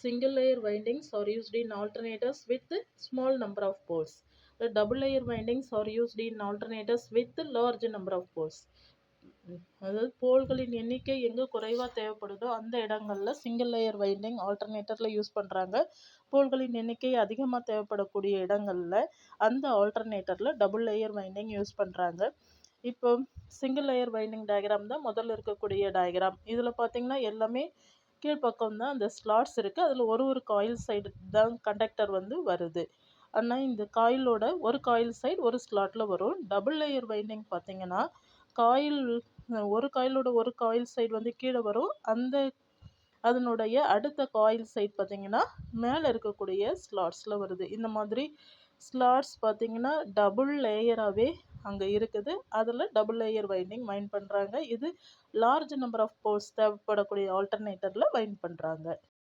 single layer windings are used in alternators with small number of poles. The double layer windings are used in alternators with large number of poles. அதாவது போல்களின் எண்ணிக்கை எங்கே குறைவாக தேவைப்படுதோ அந்த இடங்கள்ல single layer winding ஆல்டர்னேட்டரில் use பண்ணுறாங்க. போல்களின் எண்ணிக்கை அதிகமாக தேவைப்படக்கூடிய இடங்களில் அந்த ஆல்டர்னேட்டரில் டபுள் லேயர் வைண்டிங் யூஸ் பண்ணுறாங்க. இப்போ சிங்கிள் லேயர் வைண்டிங் டயக்ராம் தான் முதல்ல இருக்கக்கூடிய டயக்ராம். இதில் பார்த்திங்கன்னா எல்லாமே கீழ்ப்பக்கம் தான் அந்த ஸ்லாட்ஸ் இருக்குது. அதில் ஒரு காயில் சைடு தான் கண்டக்டர் வந்து வருது. ஆனால் இந்த காயிலோட ஒரு காயில் சைடு ஒரு ஸ்லாட்டில் வரும். டபுள் லேயர் வைண்டிங் பார்த்திங்கன்னா ஒரு காயிலோட ஒரு காயில் சைடு வந்து கீழே வரும். அதனுடைய அடுத்த காயில் சைடு பார்த்திங்கன்னா மேலே இருக்கக்கூடிய ஸ்லாட்ஸில் வருது. இந்த மாதிரி ஸ்லாட்ஸ் பார்த்திங்கன்னா டபுள் லேயராகவே அங்கே இருக்குது. அதில் டபுள் லேயர் வைண்டிங் வைண்ட் பண்ணுறாங்க. இது லார்ஜ் நம்பர் ஆஃப் போல்ஸ் தேவைப்படக்கூடிய ஆல்டர்னேட்டரில் வைண்ட் பண்ணுறாங்க.